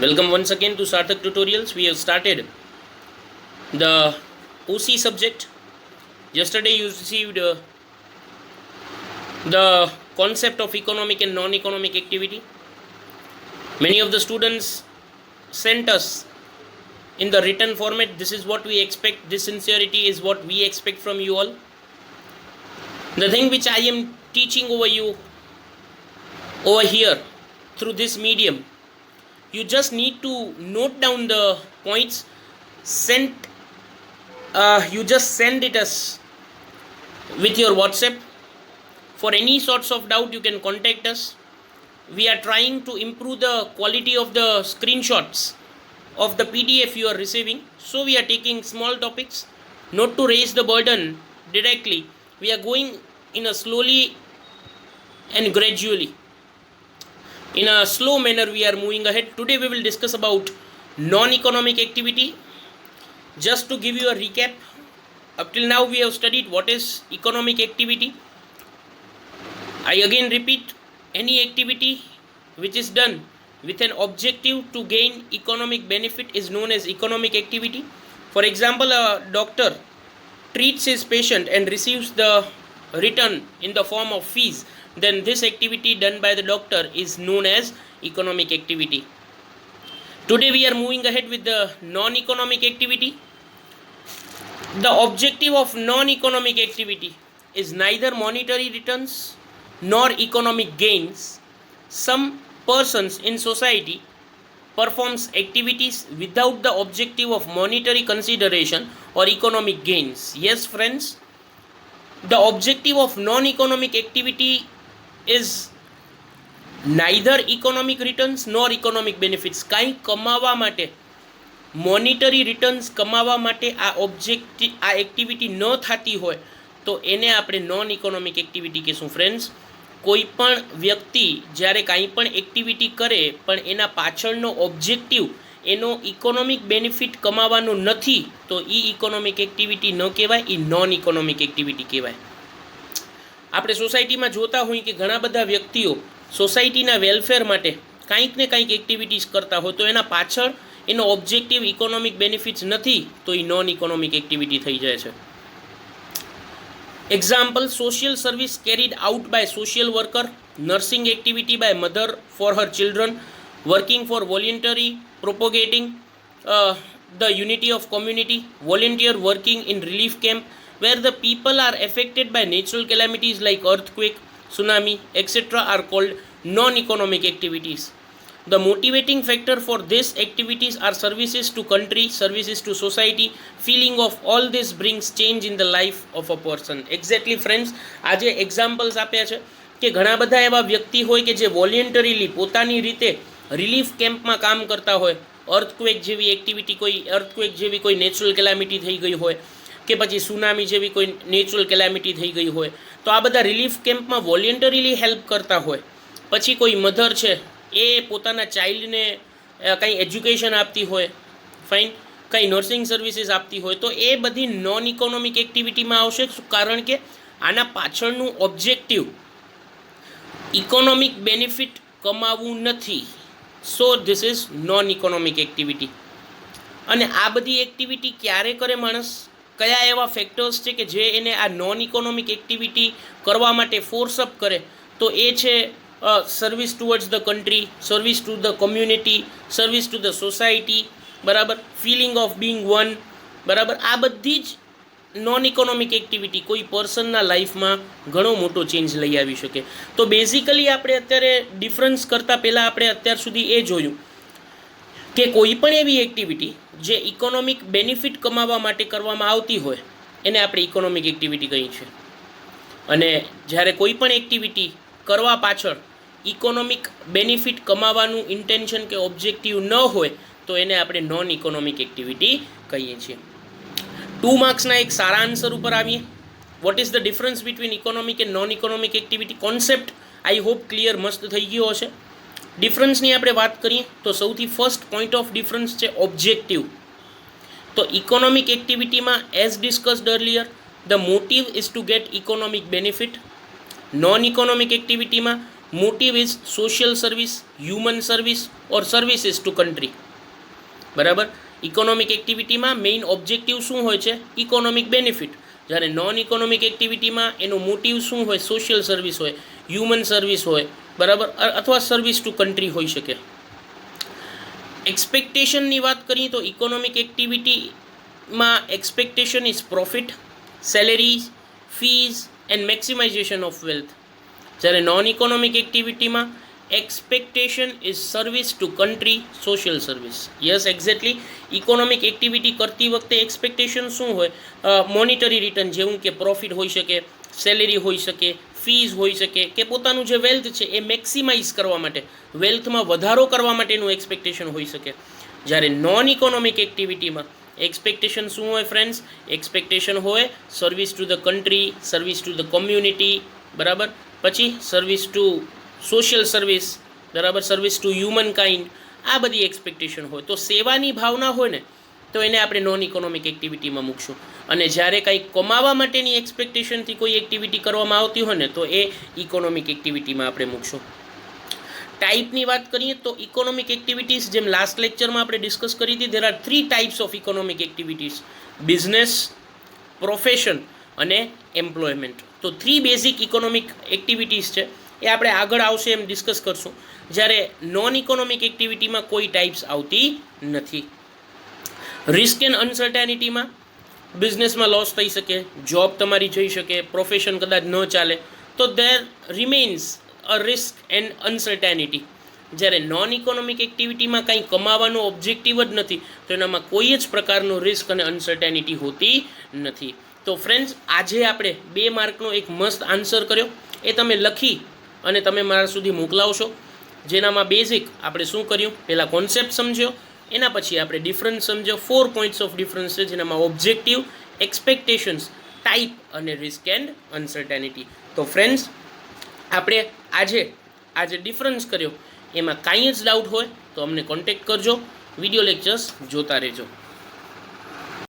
Welcome once again to Sarthak Tutorials. We have started the OC subject. Yesterday you received the concept of economic and non-economic activity. Many of the students sent us in the written format, this is what we expect, this sincerity is what we expect from you all. The thing which I am teaching over here through this medium, you just need to note down the points, you just send it us with your WhatsApp. For any sorts of doubt you can contact us. We are trying to improve the quality of the screenshots of the PDF you are receiving, so we are taking small topics, not to raise the burden directly. We are going in a slowly and gradually, in a slow manner we are moving ahead. Today we will discuss about non-economic activity. Just to give you a recap, up till now we have studied what is economic activity. I again repeat, any activity which is done with an objective to gain economic benefit is known as economic activity. For example, a doctor treats his patient and receives the return in the form of fees, then this activity done by the doctor is known as economic activity. Today we are moving ahead with the non-economic activity. The objective of non-economic activity is neither monetary returns nor economic gains. Some persons in society performs activities without the objective of monetary consideration or economic gains. Yes friends, the objective of non-economic activity is neither economic returns nor economic benefits. કંઈ કમાવા માટે, monetary returns કમાવા માટે આ activity ન થતી હોય તો એને આપણે નોન ઇકોનોમિક એક્ટિવિટી કહીશું. ફ્રેન્ડ્સ, કોઈ પણ વ્યક્તિ જ્યારે કાંઈ પણ એક્ટિવિટી કરે પણ એના પાછળનો ઓબ્જેક્ટિવ એનો ઇકોનોમિક બેનિફિટ કમાવાનો નથી તો એ ઇકોનોમિક એક્ટિવિટી ન કહેવાય, એ નોન ઇકોનોમિક એક્ટિવિટી કહેવાય. આપણે સોસાયટીમાં જોતા હોઈએ કે ઘણા બધા વ્યક્તિઓ સોસાયટીના વેલફેર માટે કાંઈક ને કાંઈક એક્ટિવિટીઝ કરતા હોય તો એના પાછળ એનો ઓબ્જેક્ટિવ ઇકોનોમિક બેનિફિટ્સ નથી તો એ નોન ઇકોનોમિક એક્ટિવિટી થઈ જાય છે. Example, social service carried out by social worker, nursing activity by mother for her children, working for voluntary propagating the unity of community, volunteer working in relief camp where the people are affected by natural calamities like earthquake, tsunami, etc. are called non-economic activities. The motivating factor for these activities are services to country, services to society. Feeling of all this brings change in the life of a person. Exactly friends, આજે examples આપ્યા છે કે ઘણા બધા એવા વ્યક્તિ હોય કે જે વોલેન્ટરીલી પોતાની રીતે રિલીફ કેમ્પમાં કામ કરતા હોય. અર્થક્વેક જેવી એક્ટિવિટી, કોઈ અર્થક્વેક જેવી કોઈ નેચરલ કેલામિટી થઈ ગઈ હોય કે પછી સુનામી જેવી કોઈ નેચરલ કેલામિટી થઈ ગઈ હોય તો આ બધા રિલીફ કેમ્પમાં વોલેન્ટરીલી હેલ્પ કરતા હોય. પછી કોઈ મધર છે એ પોતાના ચાઇલ્ડને કંઈ એજ્યુકેશન આપતી હોય, ફાઇન, કંઈ નર્સિંગ સર્વિસીસ આપતી હોય તો એ બધી નોન ઇકોનોમિક એક્ટિવિટીમાં આવશે. કારણ કે આના પાછળનું ઓબ્જેક્ટિવ ઇકોનોમિક બેનિફિટ કમાવવું નથી. So this is known economic activity. અને આ બધી એક્ટિવિટી ક્યારે કરે માણસ, કયા એવા ફેક્ટર્સ છે કે જે એને આ નોન ઇકોનોમિક એક્ટિવિટી કરવા માટે ફોર્સઅપ કરે તો એ છે service towards the country, service to the community, service to the society, બરાબર, ફિલિંગ ઓફ બિંગ વન, બરાબર. આ બધી જ નોન ઇકોનોમિક એક્ટિવિટી કોઈ પર્સનના લાઈફમાં ઘણો મોટો ચેન્જ લઈ આવી શકે. તો બેઝિકલી આપણે અત્યારે ડિફરન્સ કરતાં પહેલાં આપણે અત્યાર સુધી એ જોયું કે કોઈ પણ એવી એક્ટિવિટી જે ઇકોનોમિક બેનિફિટ કમાવા માટે કરવામાં આવતી હોય એને આપણે ઇકોનોમિક એક્ટિવિટી કહીએ છીએ. અને જ્યારે કોઈ પણ એક્ટિવિટી કરવા પાછળ ઇકોનોમિક બેનિફિટ કમાવાનું ઇન્ટેન્શન કે ઓબ્જેક્ટિવ ન હોય તો એને આપણે નોન ઇકોનોમિક એક્ટિવિટી કહીએ છીએ. 2 માર્ક્સના એક સારા આન્સર ઉપર આવીએ. What is the difference between economic and non economic activity? Concept I hope clear મસ્ત થઈ ગયો હશે. ડિફરન્સની આપણે વાત કરીએ તો સૌથી ફર્સ્ટ પોઈન્ટ ઓફ ડિફરન્સ છે ઓબ્જેક્ટિવ. તો ઇકોનોમિક એક્ટિવિટીમાં as discussed earlier the motive is to get economic benefit. Non economic એક્ટિવિટીમાં motive is social service, human service or services to country. બરાબર. ઇકોનોમિક એક્ટિવિટીમાં મેઇન ઓબ્જેક્ટિવ શું હોય છે? Economic benefit. જ્યારે નોન ઇકોનોમિક એક્ટિવિટીમાં એનો મોટિવ શું હોય? સોશિયલ સર્વિસ હોય, હ્યુમન સર્વિસ હોય, બરાબર, અથવા સર્વિસ ટુ કન્ટ્રી હોઈ શકે. એક્સપેક્ટેશનની વાત કરીએ તો ઇકોનોમિક એક્ટિવિટીમાં expectation is profit, salary, fees and maximization of wealth. જ્યારે નોન ઇકોનોમિક એક્ટિવિટીમાં expectation is service to country, social service. Yes, exactly. Economic activity કરતી વખતે એક્સપેક્ટેશન શું હોય? મોનિટરી રિટર્ન, જેવું કે પ્રોફિટ હોઈ શકે, સેલેરી હોઈ શકે, ફીઝ હોઈ શકે, કે પોતાનું જે વેલ્થ છે એ મેક્સિમાઇઝ કરવા માટે, વેલ્થમાં વધારો કરવા માટેનું એક્સપેક્ટેશન હોઈ શકે. જ્યારે નોન ઇકોનોમિક એક્ટિવિટીમાં એક્સપેક્ટેશન શું હોય ફ્રેન્ડ્સ? એક્સપેક્ટેશન હોય service to the country, service to the community, બરાબર, પછી સર્વિસ ટુ સોશિયલ સર્વિસ, બરાબર, સર્વિસ ટુ હ્યુમન કાઇન્ડ. આ બધી એક્સપેક્ટેશન હોય. તો સેવાની ભાવના હોય ને તો એને આપણે નોન ઇકોનોમિક એક્ટિવિટીમાં મૂકશું. અને જ્યારે કંઈક કમાવા માટેની એક્સપેક્ટેશનથી કોઈ એક્ટિવિટી કરવામાં આવતી હોય ને તો એ ઇકોનોમિક એક્ટિવિટીમાં આપણે મૂકશું. ટાઈપની વાત કરીએ તો ઇકોનોમિક એક્ટિવિટીઝ, જેમ લાસ્ટ લેક્ચરમાં આપણે ડિસ્કસ કરી હતી, there are 3 types of economic activities: business, profession અને એમ્પ્લોયમેન્ટ. તો 3 બેઝિક ઇકોનોમિક એક્ટિવિટીઝ છે, એ આપણે આગળ આવશે એમ ડિસ્કસ કરશું. જ્યારે નોન ઇકોનોમિક એક્ટિવિટીમાં કોઈ ટાઈપ્સ આવતી નથી. રિસ્ક એન્ડ અનસર્ટેનિટીમાં બિઝનેસમાં લોસ થઈ શકે, જોબ તમારી જઈ શકે, પ્રોફેશન કદાચ ન ચાલે, તો there remains a risk and uncertainty. જ્યારે નોન ઇકોનોમિક એક્ટિવિટીમાં કંઈ કમાવાનો ઓબ્જેક્ટિવ જ નથી તો એનામાં કોઈ જ પ્રકારનો રિસ્ક અને અનસર્ટેનિટી હોતી નથી. તો ફ્રેન્ડ્સ, આજે આપણે 2 માર્કનો એક મસ્ત આન્સર કર્યો, એ તમે લખી અને તમે મારા સુધી મોકલાવશો. જેનામાં બેઝિક આપણે શું કર્યું? પહેલાં કોન્સેપ્ટ સમજ્યો, એના પછી આપણે ડિફરન્સ સમજ્યો. 4 પોઈન્ટ્સ ઓફ ડિફરન્સ છે, જેનામાં ઓબ્જેક્ટિવ, એક્સપેક્ટેશન્સ, ટાઈપ અને રિસ્ક એન્ડ અનસર્ટેનિટી. તો ફ્રેન્ડ્સ, આપણે આજે ડિફરન્સ કર્યો, એમાં કાંઈ જ ડાઉટ હોય તો અમને કોન્ટેક્ટ કરજો. વિડીયો લેક્ચર્સ જોતા રહેજો.